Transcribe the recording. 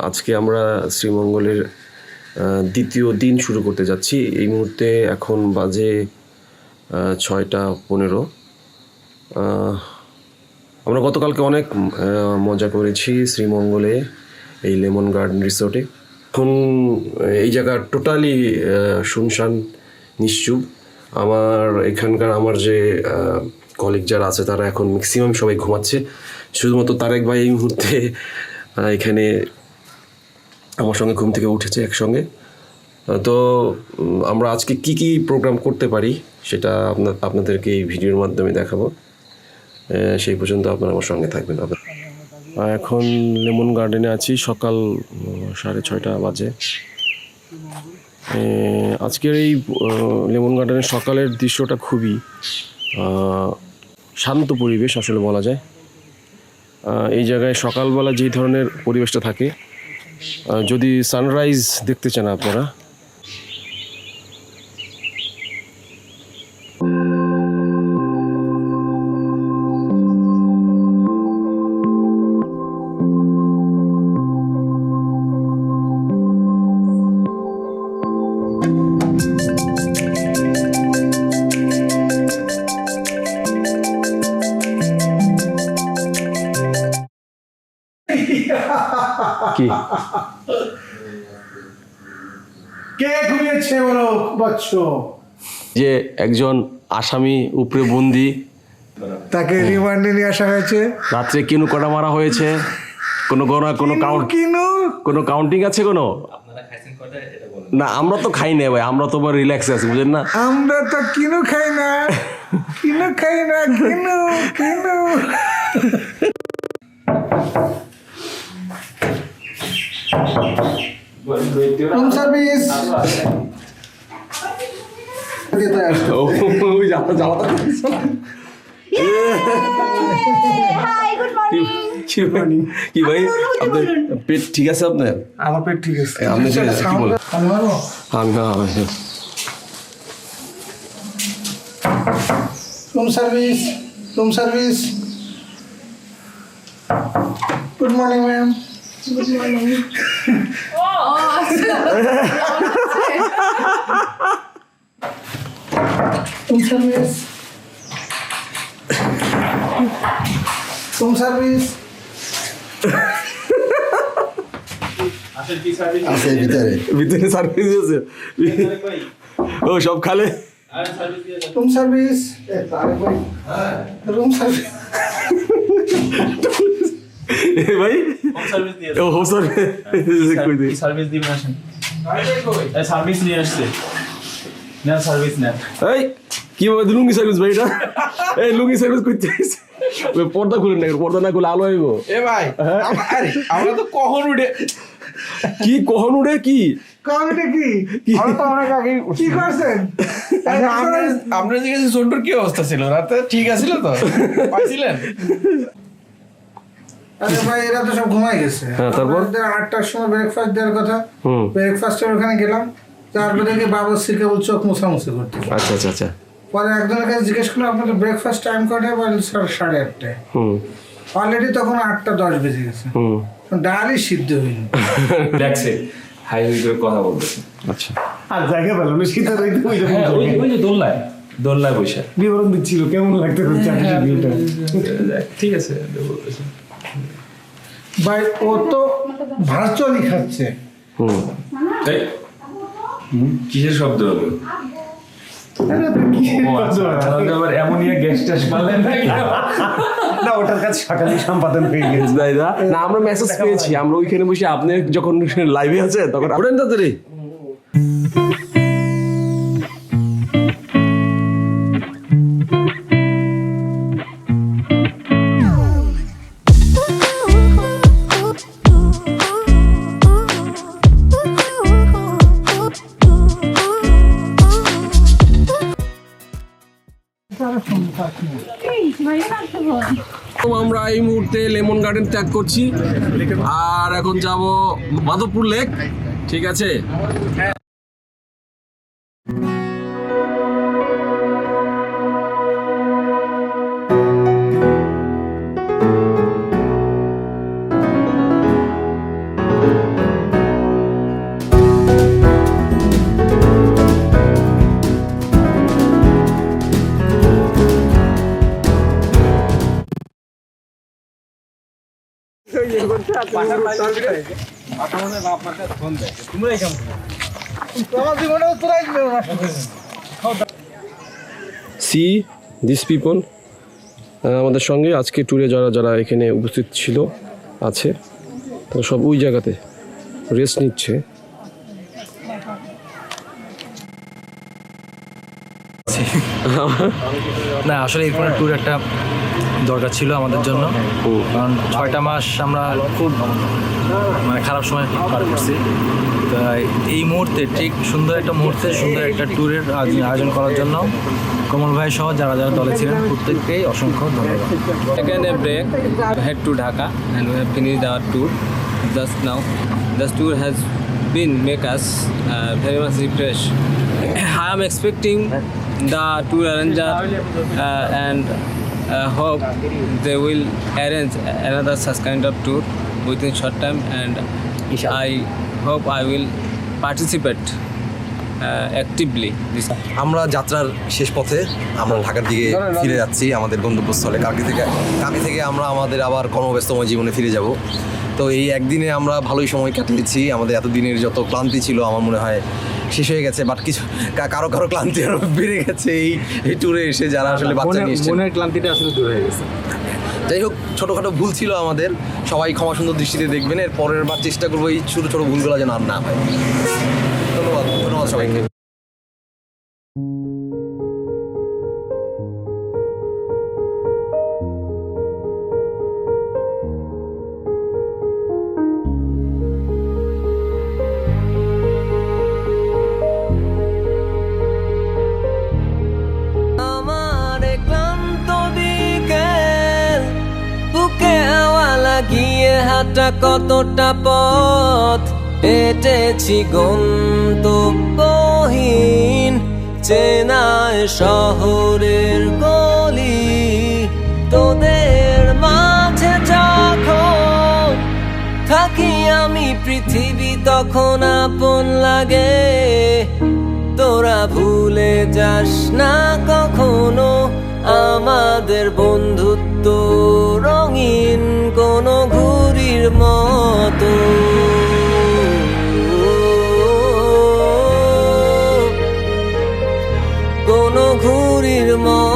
আজকে আমরা শ্রীমঙ্গলের দ্বিতীয় দিন শুরু করতে যাচ্ছি। এই মুহূর্তে এখন বাজে 6:15। আমরা গতকালকে অনেক মজা করেছি শ্রীমঙ্গলে, এই লেমন গার্ডেন রিসোর্টে। এখন এই জায়গা টোটালি শুনশান, নিশ্চুপ। আমার যে কলিগ যারা আছে তারা এখন ম্যাক্সিমাম সবাই ঘুমাচ্ছে। শুধুমাত্র তারেক ভাই এই মুহূর্তে এখানে আমার সঙ্গে ঘুম থেকে উঠেছে একসঙ্গে। তো আমরা আজকে কি প্রোগ্রাম করতে পারি সেটা আপনাদেরকে এই ভিডিওর মাধ্যমে দেখাবো। সেই পর্যন্ত আপনারা আমার সঙ্গে থাকবেন। এখন লেমন গার্ডেনে আছি, সকাল 6:30 বাজে। আজকের এই লেমন গার্ডেনের সকালের দৃশ্যটা খুবই শান্ত পরিবেশ আসলে বলা যায়। এই জায়গায় সকালবেলা যেই ধরনের পরিবেশটা থাকে, যদি সানরাইজ দেখতে চান আপনারা, কি কে ঘুমিয়েছে বলো বৎস? যে একজন আসামি উপরে বন্দি, তাকে রিমান্ডে নিয়ে আসা হয়েছে। রাত্রে কিনু কটা মারা হয়েছে, কোনো কাউন্টিং আছে কোনো? না, আমরা তো খাই না ভাই, আমরা তো রিল্যাক্সে আছি, বুঝেন না? আমরা তো কিনু খাই না। Room service. কি ভাই, আপনার পেট ঠিক আছে? আপনার? আমার পেট ঠিক আছে। আপনি কি বলেন? Room service. Good morning ma'am. Good morning. Room service. ভিতরে সার্ভিস আছে? ও সব খালে। Room service. ভাই হোম সার্ভিস দিবেন, আসেন। সার্ভিস নিয়ে আসছে না, সার্ভিস না। এই কি বলে লুঙ্গি সার্ভিস ভাই? এটা এই লুঙ্গি সার্ভিস করতে পর্দা খুলেন না, পর্দা না খুলে আলো আইব। এ ভাই, আমরা তো কখন উঠে কি কি করছেন? আমরা জিজ্ঞেস জন্টুর কি অবস্থা ছিল রাতে? ঠিক আছিল তো? পাইছিলেন? আরে ভাই, এরা তো সব ঘুমাই গেছে। তারপর 8টার সময় ব্রেকফাস্ট দেওয়ার কথা। ব্রেকফাস্টের ওখানে গেলাম, তারপরে দেখি বাবুর্চি কেবল চোখ মুছামুছি করতে। আচ্ছা। পরে একজনের কাছে জিজ্ঞেস করলাম, আপনাদের ব্রেকফাস্ট টাইম কটা? বলে স্যার 8:30টায়। অলরেডি তখন 8:10 বেজে গেছে। ডালই সিদ্ধ হয়নি। দেখছে হাইওয়ে করে কথা বলতেছে। আচ্ছা, আর জায়গা পেলাম না, শীতের ওই যে দোলনায় বসে বিবরণ দিচ্ছিল কেমন লাগতে হচ্ছে। ঠিক আছে বলতেছে ভাই, ও তো ভার্চুয়ালি খাচ্ছে। কিসের শব্দ হলো? আবার এমনিয়া গ্যাস ট্যাস পারলেন না, ওটার কাছে সকালে সম্পাদন হয়ে গেছে। না, আমরা মেসেজ পেয়েছি, আমরা ওইখানে বসে আপনি যখন লাইভে আছে তখন আপনার তাড়াতাড়ি। আমরা এই মুহূর্তে লেমন গার্ডেন ত্যাগ করছি আর এখন যাব মাধবপুর লেক। ঠিক আছে, সি দিস পিপল আমাদের সঙ্গে আজকে ট্যুরে যারা যারা এখানে উপস্থিত ছিল আছে তারা সব ওই জায়গাতে রেস্ট নিচ্ছে। না আসলে এরপরে ট্যুর একটা দরকার ছিল আমাদের জন্য, কারণ 6টা মাস আমরা খুব মানে খারাপ সময় পার করছি। তাই এই মুহূর্তে ঠিক সুন্দর একটা মুহূর্তে সুন্দর একটা ট্যুরের আয়োজন করার জন্য কমল ভাই সহ যারা যারা দলে ছিলেন প্রত্যেককেই অসংখ্য ধন্যবাদ। Taken a break, head to Dhaka, and we have finished our tour just now. This tour has been make us very much refreshed. I am expecting the tour arranger and hope they will arrange another such kind of tour within short time, and I hope I will participate actively. আমরা যাত্রার শেষ পথে আমরা ঢাকার দিকে ফিরে যাচ্ছি আমাদের গন্তব্যস্থলে। কালকে থেকে আমরা আমাদের আবার কর্মব্যস্তময় জীবনে ফিরে যাব। তো এই একদিনে আমরা ভালোই সময় কাটিয়েছি। আমাদের এতদিনের যত ক্লান্তি ছিল আমার মনে হয় শেষ হয়ে গেছে, বাট কিছু কারো ক্লান্তি আরও বেড়ে গেছে এই ট্যুরে এসে, যারা আসলে বাচ্চা নিয়ে এসেছেন। মনের ক্লান্তিটা আসলে দূর হয়ে গেছে। যাই হোক, ছোটোখাটো ভুল ছিল আমাদের, সবাই ক্ষমা সুন্দর দৃষ্টিতে দেখবেন। এর পরের বার চেষ্টা করবো এই ছোটো ছোটো ভুলগুলো যেন আর না হয়। ধন্যবাদ সবাইকে। আমার ক্লান্ত বিকেল, বুকে হাওয়া লাগিয়ে হাঁটা কতটা পথ হেঁটেছি গন্তব্যহীন চেনায় শহরের গলি। তোদের মাঝে যখন থাকি আমি পৃথিবী তখন আপন লাগে। তোরা ভুলে যাস না কখনো আমাদের বন্ধুত্ব রঙিন কোনো ঘুড়ির মতো। কোনো ঘুড়ির মতো।